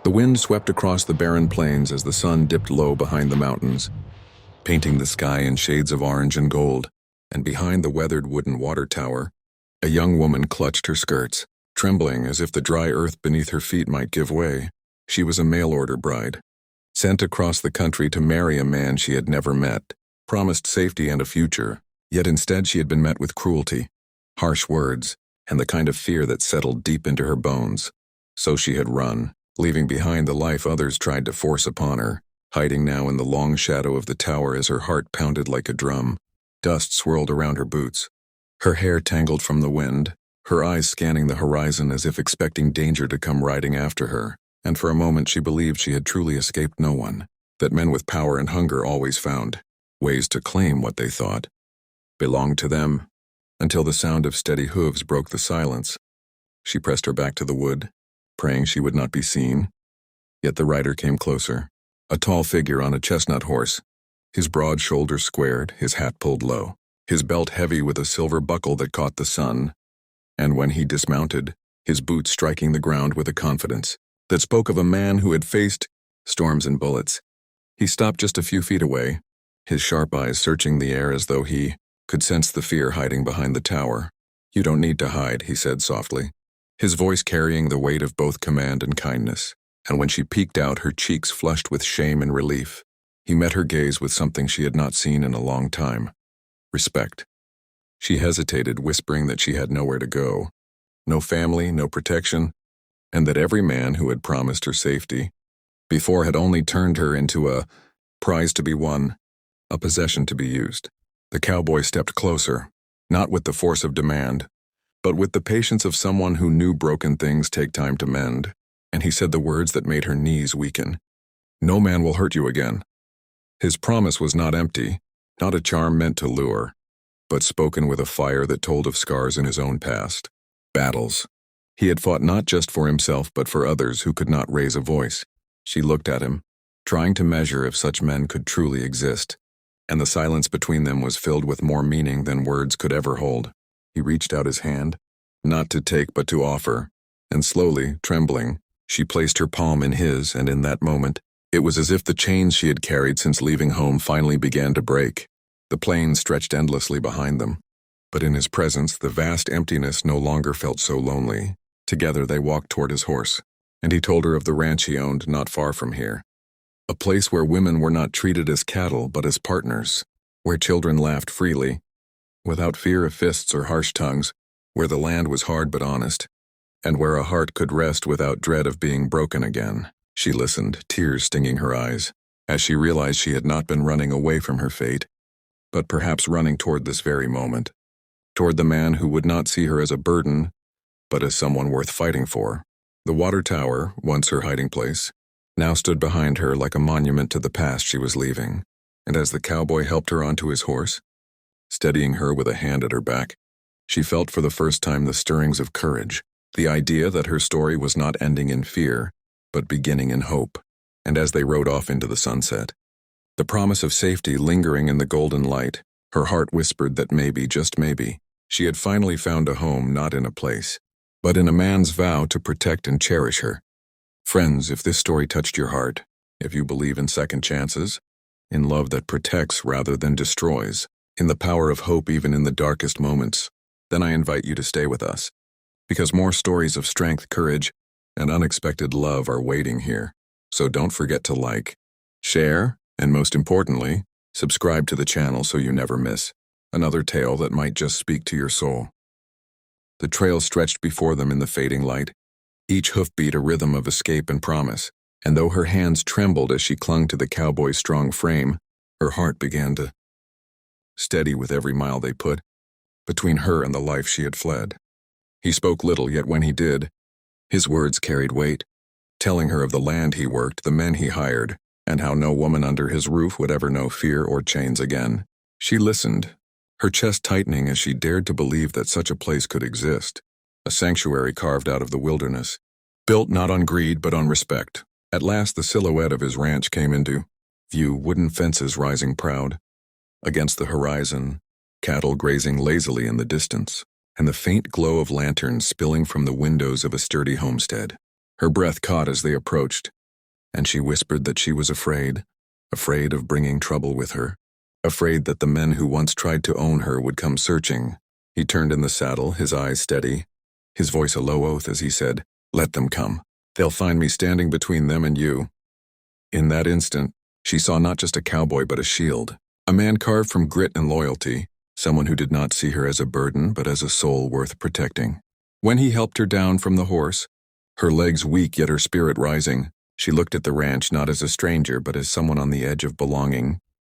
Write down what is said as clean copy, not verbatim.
The wind swept across the barren plains as the sun dipped low behind the mountains, painting the sky in shades of orange and gold, and behind the weathered wooden water tower, a young woman clutched her skirts, trembling as if the dry earth beneath her feet might give way. She was a mail-order bride, sent across the country to marry a man she had never met, promised safety and a future, yet instead she had been met with cruelty, harsh words, and the kind of fear that settled deep into her bones. So she had run, leaving behind the life others tried to force upon her, hiding now in the long shadow of the tower as her heart pounded like a drum. Dust swirled around her boots, her hair tangled from the wind, her eyes scanning the horizon as if expecting danger to come riding after her, and for a moment she believed she had truly escaped no one, that men with power and hunger always found ways to claim what they thought belonged to them, until the sound of steady hooves broke the silence. She pressed her back to the wood, praying she would not be seen. Yet the rider came closer, a tall figure on a chestnut horse, his broad shoulders squared, his hat pulled low, his belt heavy with a silver buckle that caught the sun, and when he dismounted, his boots striking the ground with a confidence that spoke of a man who had faced storms and bullets. He stopped just a few feet away, his sharp eyes searching the air as though he could sense the fear hiding behind the tower. "You don't need to hide," he said softly, his voice carrying the weight of both command and kindness, and when she peeked out, her cheeks flushed with shame and relief. He met her gaze with something she had not seen in a long time: respect. She hesitated, whispering that she had nowhere to go, no family, no protection, and that every man who had promised her safety before had only turned her into a prize to be won, a possession to be used. The cowboy stepped closer, not with the force of demand, but with the patience of someone who knew broken things take time to mend, and he said the words that made her knees weaken. "No man will hurt you again." His promise was not empty, not a charm meant to lure, but spoken with a fire that told of scars in his own past. Battles he had fought, not just for himself but for others who could not raise a voice. She looked at him, trying to measure if such men could truly exist, and the silence between them was filled with more meaning than words could ever hold. He reached out his hand, not to take but to offer, and slowly, trembling, she placed her palm in his, and in that moment, it was as if the chains she had carried since leaving home finally began to break. The plain stretched endlessly behind them, but in his presence the vast emptiness no longer felt so lonely. Together they walked toward his horse, and he told her of the ranch he owned not far from here. A place where women were not treated as cattle but as partners, where children laughed freely, without fear of fists or harsh tongues, where the land was hard but honest, and where a heart could rest without dread of being broken again. She listened, tears stinging her eyes, as she realized she had not been running away from her fate, but perhaps running toward this very moment, toward the man who would not see her as a burden, but as someone worth fighting for. The water tower, once her hiding place, now stood behind her like a monument to the past she was leaving, and as the cowboy helped her onto his horse, steadying her with a hand at her back, she felt for the first time the stirrings of courage, the idea that her story was not ending in fear, but beginning in hope. And as they rode off into the sunset, the promise of safety lingering in the golden light, her heart whispered that maybe, just maybe, she had finally found a home not in a place, but in a man's vow to protect and cherish her. Friends, if this story touched your heart, if you believe in second chances, in love that protects rather than destroys, in the power of hope even in the darkest moments, then I invite you to stay with us, because more stories of strength, courage, and unexpected love are waiting here. So don't forget to like, share, and most importantly, subscribe to the channel so you never miss another tale that might just speak to your soul. The trail stretched before them in the fading light, each hoofbeat a rhythm of escape and promise, and though her hands trembled as she clung to the cowboy's strong frame, her heart began to steady with every mile they put between her and the life she had fled. He spoke little, yet when he did, his words carried weight, telling her of the land he worked, the men he hired, and how no woman under his roof would ever know fear or chains again. She listened, her chest tightening as she dared to believe that such a place could exist, a sanctuary carved out of the wilderness, built not on greed but on respect. At last the silhouette of his ranch came into view, wooden fences rising proud against the horizon, cattle grazing lazily in the distance, and the faint glow of lanterns spilling from the windows of a sturdy homestead. Her breath caught as they approached, and she whispered that she was afraid of bringing trouble with her, afraid that the men who once tried to own her would come searching. He turned in the saddle, his eyes steady, his voice a low oath as he said, "Let them come. They'll find me standing between them and you." In that instant, she saw not just a cowboy but a shield, a man carved from grit and loyalty, someone who did not see her as a burden but as a soul worth protecting. When he helped her down from the horse, her legs weak yet her spirit rising, she looked at the ranch not as a stranger but as someone on the edge of belonging,